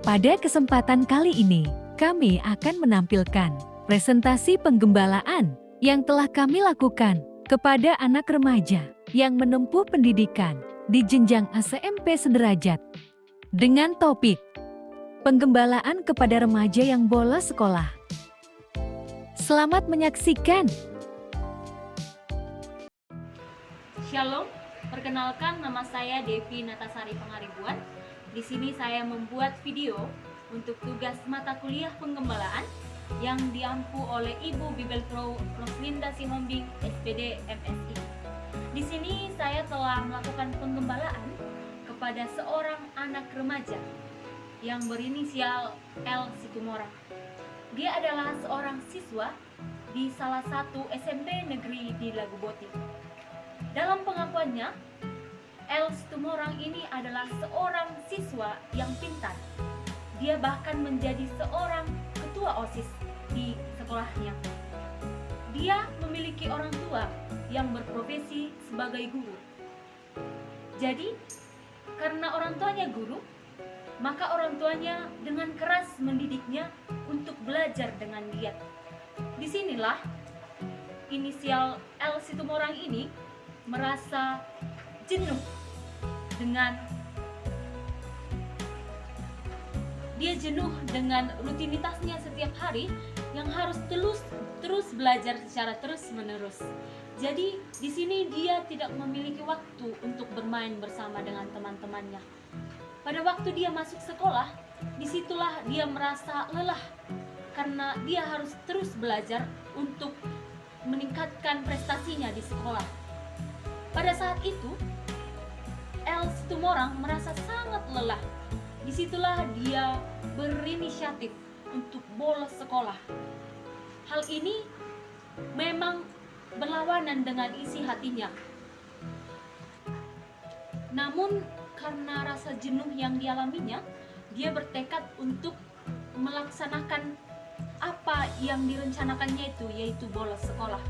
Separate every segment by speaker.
Speaker 1: Pada kesempatan kali ini, kami akan menampilkan presentasi penggembalaan yang telah kami lakukan kepada anak remaja yang menempuh pendidikan di jenjang SMP sederajat dengan topik penggembalaan kepada remaja yang bolos sekolah. Selamat menyaksikan.
Speaker 2: Shalom, perkenalkan nama saya Devi Natasari Pangaribuan. Di sini saya membuat video untuk tugas mata kuliah penggembalaan yang diampu oleh Ibu Bibelfrau Roslinda Sihombing, SPD MSI. Di sini saya telah melakukan penggembalaan kepada seorang anak remaja yang berinisial L. Situmorang. Dia adalah seorang siswa di salah satu SMP negeri di Laguboti. Dalam pengakuannya, L. Situmorang ini adalah seorang siswa yang pintar. Dia bahkan menjadi seorang ketua OSIS di sekolahnya. Dia memiliki orang tua yang berprofesi sebagai guru. Jadi, karena orang tuanya guru, maka orang tuanya dengan keras mendidiknya untuk belajar dengan giat. Disinilah inisial L. Situmorang ini merasa jenuh dengan rutinitasnya setiap hari yang harus terus belajar secara terus-menerus. Jadi di sini dia tidak memiliki waktu untuk bermain bersama dengan teman-temannya. Pada waktu dia masuk sekolah, disitulah dia merasa lelah karena dia harus terus belajar untuk meningkatkan prestasinya di sekolah. Pada saat itu, L. Situmorang merasa sangat lelah. Disitulah dia berinisiatif untuk bolos sekolah. Hal ini memang berlawanan dengan isi hatinya. Namun karena rasa jenuh yang dialaminya, dia bertekad untuk melaksanakan apa yang direncanakannya itu, yaitu bolos sekolah.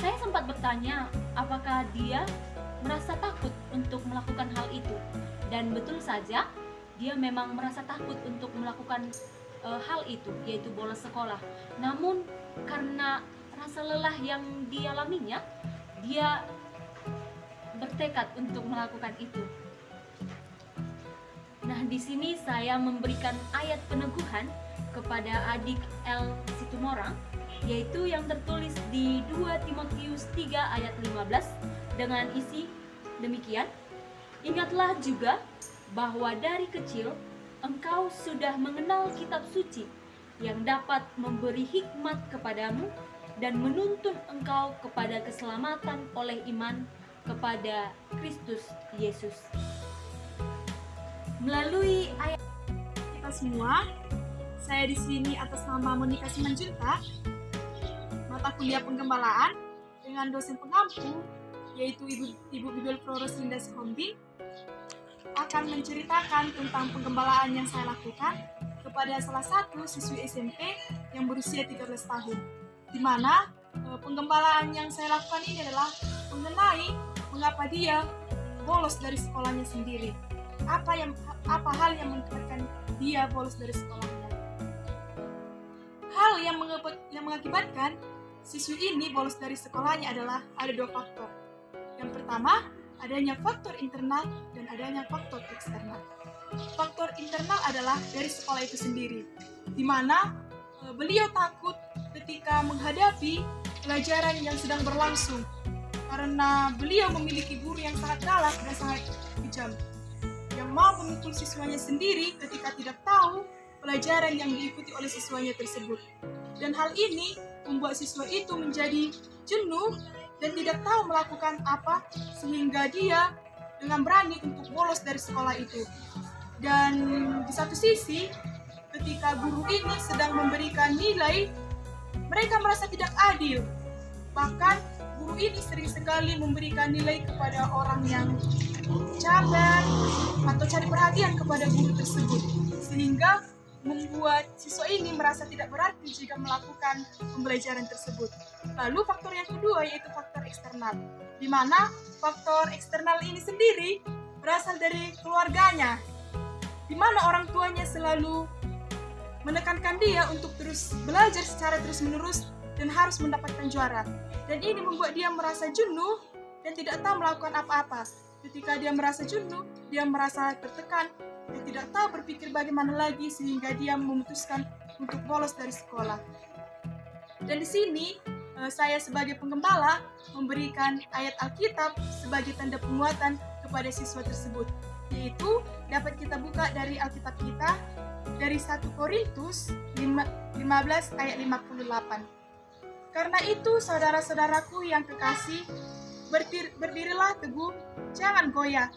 Speaker 2: Saya sempat bertanya apakah dia merasa takut untuk melakukan hal itu, dan betul saja dia memang merasa takut untuk melakukan hal itu, yaitu bolos sekolah. Namun karena rasa lelah yang dialaminya, dia bertekad untuk melakukan itu. Nah, di sini saya memberikan ayat peneguhan kepada adik L. Situmorang, yaitu yang tertulis di 2 Timotius 3 ayat 15 dengan isi demikian. Ingatlah juga bahwa dari kecil engkau sudah mengenal kitab suci yang dapat memberi hikmat kepadamu dan menuntun engkau kepada keselamatan oleh iman kepada Kristus Yesus. Melalui ayat
Speaker 3: kita semua, saya di sini atas nama Monika Simanjuntak, mata kuliah penggembalaan dengan dosen pengampu yaitu Ibu Bibelfrau Roslinda Sihombing, akan menceritakan tentang penggembalaan yang saya lakukan kepada salah satu siswi SMP yang berusia 13 tahun, di mana penggembalaan yang saya lakukan ini adalah mengenai mengapa dia bolos dari sekolahnya sendiri. Apa hal yang menyebabkan dia bolos dari sekolahnya? Hal yang mengakibatkan siswi ini bolos dari sekolahnya adalah ada 2 faktor. Yang pertama, adanya faktor internal dan adanya faktor eksternal. Faktor internal adalah dari sekolah itu sendiri, di mana beliau takut ketika menghadapi pelajaran yang sedang berlangsung, karena beliau memiliki guru yang sangat galak dan sangat kejam, yang mau memukul siswanya sendiri ketika tidak tahu pelajaran yang diikuti oleh siswanya tersebut. Dan hal ini membuat siswa itu menjadi jenuh dan tidak tahu melakukan apa, sehingga dia dengan berani untuk bolos dari sekolah itu. Dan di satu sisi, ketika guru ini sedang memberikan nilai, mereka merasa tidak adil. Bahkan guru ini sering sekali memberikan nilai kepada orang yang cabar atau cari perhatian kepada guru tersebut, sehingga membuat siswa ini merasa tidak berarti jika melakukan pembelajaran tersebut. Lalu faktor yang kedua yaitu faktor eksternal, di mana faktor eksternal ini sendiri berasal dari keluarganya, di mana orang tuanya selalu menekankan dia untuk terus belajar secara terus-menerus dan harus mendapatkan juara. Dan ini membuat dia merasa jenuh dan tidak tahu melakukan apa-apa. Ketika dia merasa jenuh, dia merasa tertekan, dia tidak tahu berpikir bagaimana lagi sehingga dia memutuskan untuk bolos dari sekolah. Dan di sini saya sebagai penggembala memberikan ayat Alkitab sebagai tanda penguatan kepada siswa tersebut, yaitu dapat kita buka dari Alkitab kita dari 1 Korintus 15 ayat 58. Karena itu saudara-saudaraku yang kekasih, berdirilah teguh, jangan goyah,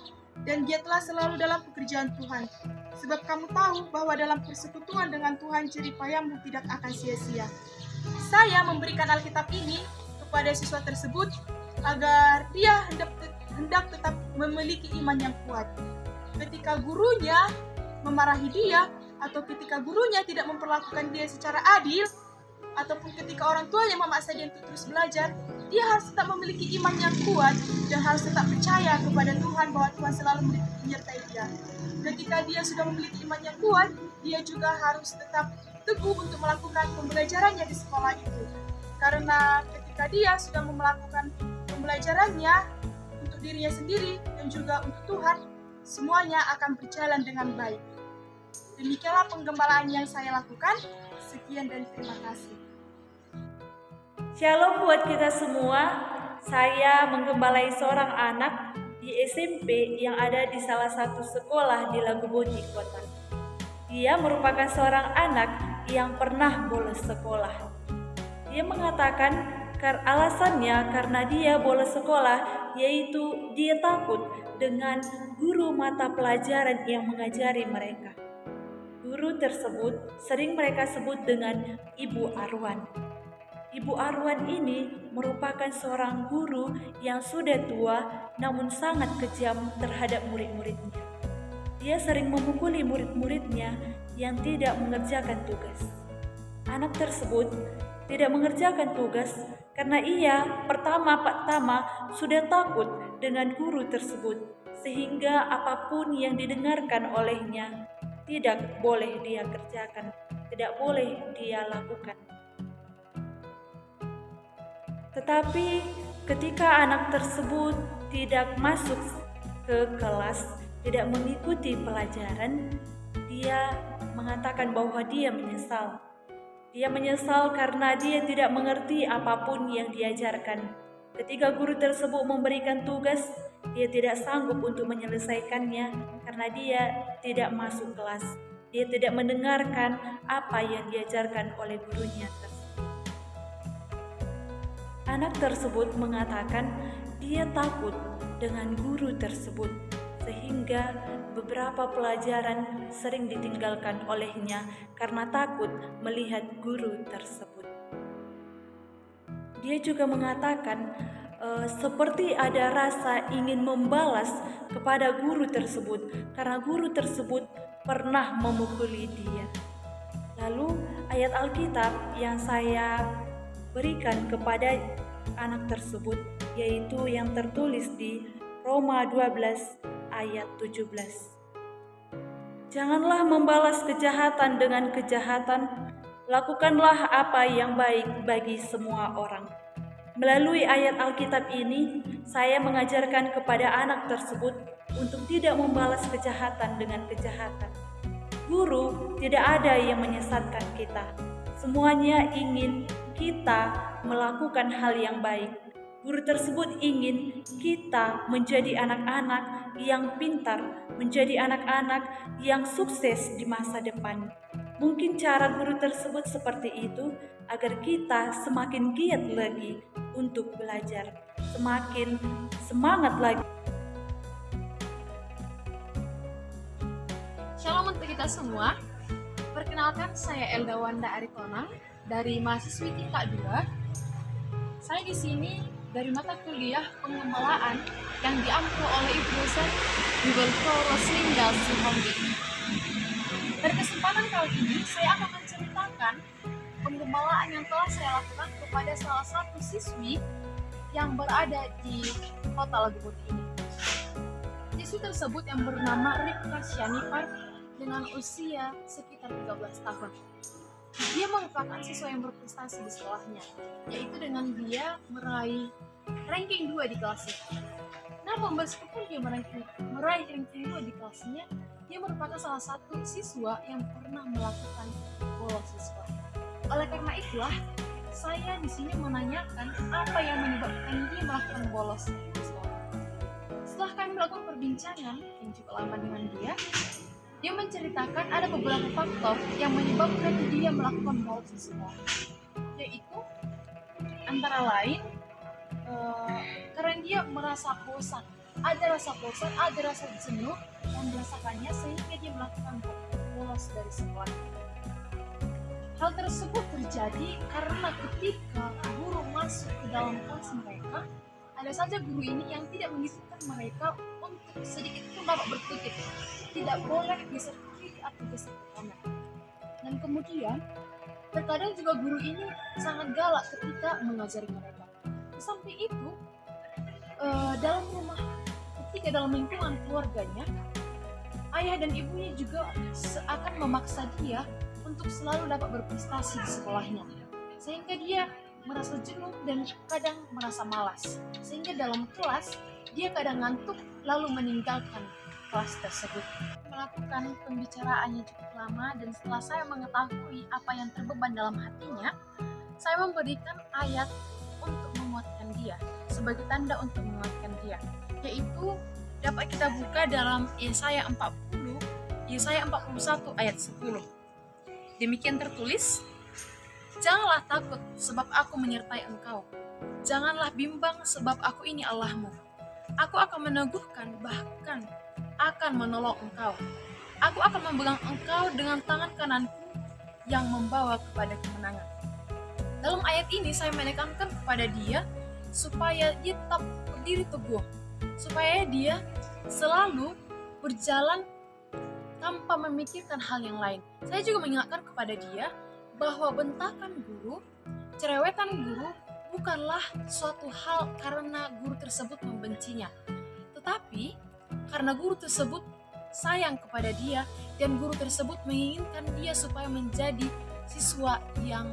Speaker 3: dan giatlah selalu dalam pekerjaan Tuhan. Sebab kamu tahu bahwa dalam persekutuan dengan Tuhan jerih payahmu tidak akan sia-sia. Saya memberikan Alkitab ini kepada siswa tersebut agar dia hendak tetap memiliki iman yang kuat. Ketika gurunya memarahi dia, atau ketika gurunya tidak memperlakukan dia secara adil, ataupun ketika orang tuanya memaksa dia untuk terus belajar, dia harus tetap memiliki iman yang kuat dan harus tetap percaya kepada Tuhan bahwa Tuhan selalu menyertai dia. Ketika dia sudah memiliki iman yang kuat, dia juga harus tetap teguh untuk melakukan pembelajarannya di sekolah itu. Karena ketika dia sudah melakukan pembelajarannya untuk dirinya sendiri dan juga untuk Tuhan, semuanya akan berjalan dengan baik. Demikianlah penggembalaan yang saya lakukan. Sekian dan terima kasih.
Speaker 4: Shalom buat kita semua. Saya menggembalai seorang anak di SMP yang ada di salah satu sekolah di Laguboti Kota. Dia merupakan seorang anak yang pernah bolos sekolah. Dia mengatakan alasannya karena dia bolos sekolah, yaitu dia takut dengan guru mata pelajaran yang mengajari mereka. Guru tersebut sering mereka sebut dengan Ibu Arwan. Ibu Arwan ini merupakan seorang guru yang sudah tua namun sangat kejam terhadap murid-muridnya. Dia sering memukuli murid-muridnya yang tidak mengerjakan tugas. Anak tersebut tidak mengerjakan tugas karena ia pertama sudah takut dengan guru tersebut, sehingga apapun yang didengarkan olehnya tidak boleh dia kerjakan, tidak boleh dia lakukan. Tetapi ketika anak tersebut tidak masuk ke kelas, tidak mengikuti pelajaran, dia mengatakan bahwa dia menyesal. Dia menyesal karena dia tidak mengerti apapun yang diajarkan. Ketika guru tersebut memberikan tugas, dia tidak sanggup untuk menyelesaikannya karena dia tidak masuk kelas. Dia tidak mendengarkan apa yang diajarkan oleh gurunya tersebut. Anak tersebut mengatakan dia takut dengan guru tersebut, sehingga beberapa pelajaran sering ditinggalkan olehnya karena takut melihat guru tersebut. Dia juga mengatakan seperti ada rasa ingin membalas kepada guru tersebut karena guru tersebut pernah memukuli dia. Lalu ayat Alkitab yang saya berikan kepada anak tersebut yaitu yang tertulis di Roma 12 ayat 17. Janganlah membalas kejahatan dengan kejahatan, lakukanlah apa yang baik bagi semua orang. Melalui ayat Alkitab ini, saya mengajarkan kepada anak tersebut untuk tidak membalas kejahatan dengan kejahatan. Guru tidak ada yang menyesatkan kita. Semuanya ingin kita melakukan hal yang baik. Guru tersebut ingin kita menjadi anak-anak yang pintar, menjadi anak-anak yang sukses di masa depan. Mungkin cara guru tersebut seperti itu agar kita semakin giat lagi untuk belajar, semakin semangat lagi.
Speaker 5: Shalom untuk kita semua. Perkenalkan, saya Elda Wanda Aritonang dari mahasiswi tingkat 2. Saya di sini dari mata kuliah pengembalaan yang diampu oleh Ibu dosen Wilfo Roslindal Sihombi. Pada kesempatan kali ini, saya akan menceritakan penggembalaan yang telah saya lakukan kepada salah satu siswi yang berada di kota Laguboti ini. Siswi tersebut yang bernama Ripka Syanifar dengan usia sekitar 13 tahun. Dia merupakan siswa yang berprestasi di sekolahnya, yaitu dengan dia meraih ranking 2 di kelasnya. Namun meskipun dia meraih ranking 2 di kelasnya, dia merupakan salah satu siswa yang pernah melakukan bolos di sekolah. Oleh karena itulah, saya di sini menanyakan apa yang menyebabkan dia melakukan bolos di sekolah. Setelah kami melakukan perbincangan yang cukup lama dengan dia menceritakan ada beberapa faktor yang menyebabkan dia melakukan bolos di sekolah, yaitu antara lain karena dia merasa bosan, ada rasa jenuh yang dirasakannya sehingga dia melakukan bolos dari sekolah. Hal tersebut terjadi karena ketika guru masuk ke dalam kelas mereka, ada saja guru ini yang tidak mengizinkan mereka untuk sedikit pun dapat berkutik, tidak boleh geser kiri atau geser ke kanan. Dan kemudian terkadang juga guru ini sangat galak ketika mengajari mereka. Sampai itu dalam rumah, ketika dalam lingkungan keluarganya, ayah dan ibunya juga seakan memaksa dia untuk selalu dapat berprestasi di sekolahnya, sehingga dia merasa jenuh dan kadang merasa malas, sehingga dalam kelas dia kadang ngantuk lalu meninggalkan kelas tersebut. Melakukan pembicaraannya cukup lama, dan setelah saya mengetahui apa yang terbeban dalam hatinya, saya memberikan ayat untuk menguatkan dia, sebagai tanda untuk menguatkan dia, yaitu dapat kita buka dalam Yesaya 41 ayat 10. Demikian tertulis, "Janganlah takut sebab aku menyertai engkau. Janganlah bimbang sebab aku ini Allahmu. Aku akan meneguhkan, bahkan akan menolong engkau. Aku akan memegang engkau dengan tangan kananku yang membawa kepada kemenangan." Dalam ayat ini saya menekankan kepada dia supaya dia tetap berdiri teguh, supaya dia selalu berjalan tanpa memikirkan hal yang lain. Saya juga mengingatkan kepada dia bahwa bentakan guru, cerewetan guru bukanlah suatu hal karena guru tersebut membencinya, tetapi karena guru tersebut sayang kepada dia dan guru tersebut menginginkan dia supaya menjadi siswa yang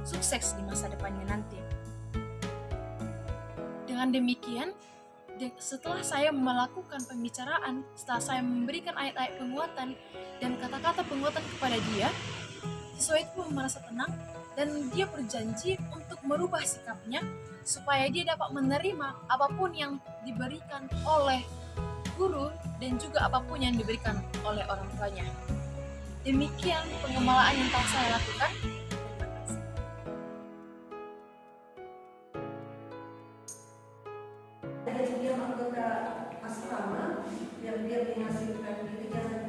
Speaker 5: sukses di masa depannya nanti. Dengan demikian, setelah saya melakukan pembicaraan, setelah saya memberikan ayat-ayat penguatan dan kata-kata penguatan kepada dia, siswa itu pun merasa tenang dan dia berjanji untuk merubah sikapnya supaya dia dapat menerima apapun yang diberikan oleh guru dan juga apapun yang diberikan oleh orang tuanya. Demikian pengembalaan yang telah saya lakukan.
Speaker 6: Ada juga anggota asrama yang dia menghasilkan di kejahatan